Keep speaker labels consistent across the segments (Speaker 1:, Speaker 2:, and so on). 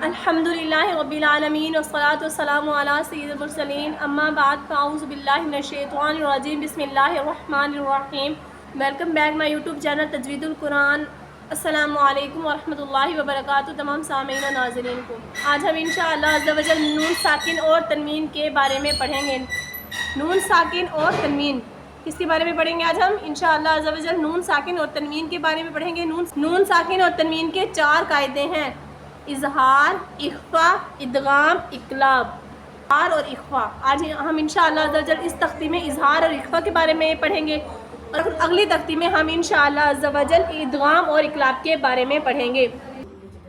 Speaker 1: الحمدللہ رب العالمین والصلاة والسلام علی سید المرسلین اما بعد فاعوذ باللہ من الشیطان الرجیم بسم اللہ الرحمن الرحیم. Welcome back my YouTube channel تجوید القرآن. السلام علیکم ورحمۃ اللہ وبرکاتہ تمام سامعین و ناظرین کو. آج ہم انشاءاللہ عز و جل نون ساکن اور تنوین کے بارے میں پڑھیں گے. نون ساکن اور تنوین کس کے بارے میں پڑھیں گے آج ہم انشاءاللہ عز و جل نون ساکن اور تنوین کے بارے میں پڑھیں گے. نون ساکن اور تنوین کے 4 قاعدے ہیں: اظہار، اخفا، ادغام، اقلاب. اظہار اور اخفا آج ہم انشاءاللہ عز و جل اس تختی میں اظہار اور اخفا کے بارے میں پڑھیں گے، اور اگلی تختی میں ہم انشاءاللہ عز و جل ادغام اور اقلاب کے بارے میں پڑھیں گے.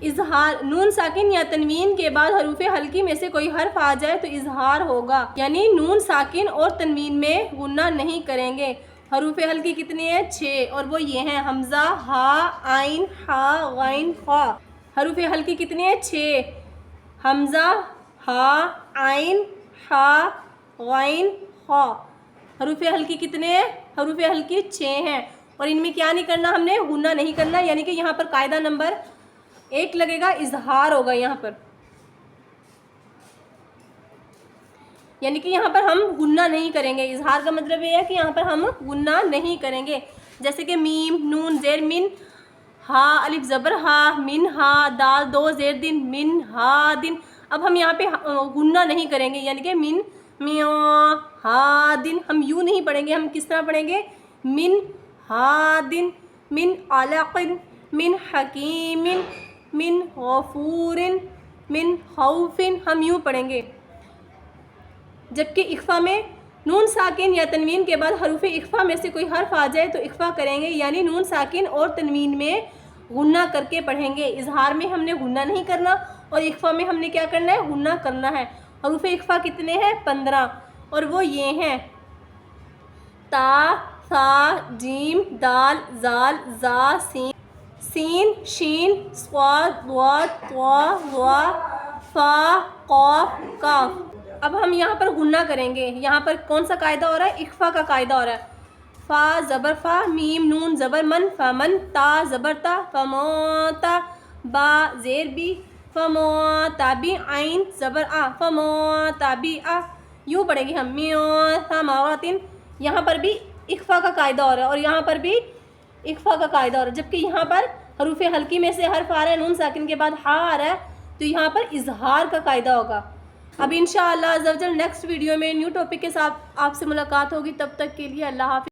Speaker 1: اظہار: نون ساکن یا تنوین کے بعد حروف ہلکی میں سے کوئی حرف آ جائے تو اظہار ہوگا، یعنی نون ساکن اور تنوین میں غنہ نہیں کریں گے. حروف ہلکی کتنے ہیں؟ 6، اور وہ یہ ہیں: حمزہ، ہا، عین، ہا، غین، خا. حروف ہلکی کتنے ہیں؟ 6: حمزہ، ہا، عین، ہا، غین، خا. حروف ہلکی کتنے ہیں؟ حروف ہلکی 6 ہیں، اور ان میں کیا نہیں کرنا، ہم نے غنہ نہیں کرنا. یعنی کہ یہاں پر قاعدہ نمبر 1 لگے گا، اظہار ہوگا یہاں پر. یعنی کہ یہاں پر ہم غنہ نہیں کریں گے. اظہار کا مطلب یہ ہے کہ یہاں پر ہم غنہ نہیں کریں گے. جیسے کہ میم، نون زیر من، ہا الف زبر ہا، من ہا، دال 2 زیر دن، من ہا دن. اب ہم یہاں پہ غنہ نہیں کریں گے، یعنی کہ من میو ہا دن. ہم یوں نہیں پڑھیں گے، ہم کس طرح پڑھیں گے؟ من ہا دن، من علق، من حکیم، من غفور، من خوف. ہم یوں پڑھیں گے. جبکہ اخفا میں نون ساکن یا تنوین کے بعد حروف اخفا میں سے کوئی حرف آ جائے تو اخفا کریں گے، یعنی نون ساکن اور تنوین میں غنہ کر کے پڑھیں گے. اظہار میں ہم نے غنہ نہیں کرنا، اور اخفا میں ہم نے کیا کرنا ہے؟ غنہ کرنا ہے. حروف اخفا کتنے ہیں؟ 15، اور وہ یہ ہیں: تا، ثا، جیم، دال، زال، زا، سین، سین، شین، صاد، ضاد، طا، ظا، فا، قاف، کاف. اب ہم یہاں پر غنہ کریں گے. یہاں پر کون سا قاعدہ ہو رہا ہے؟ اخفا کا قاعدہ ہو رہا ہے. فا زبر فا، میم نون زبر من، فمن، تا زبر تا، فموتا، با زیر بی، فموتا بی، عین زبر آ، فموتا بی آ. یوں پڑھیں گے ہم میو ثمراتن. یہاں پر بھی اخفا کا قاعدہ ہو رہا ہے، اور یہاں پر بھی اخفا کا قاعدہ ہو رہا ہے. جبکہ یہاں پر حروف ہلکی میں سے حرف آ رہا ہے، نون ساکن کے بعد ہا آ رہا ہے، تو یہاں پر اظہار کا قاعدہ ہوگا. اب انشاءاللہ عز و جل نیکسٹ ویڈیو میں نیو ٹاپک کے ساتھ آپ سے ملاقات ہوگی. تب تک کے لیے اللہ حافظ.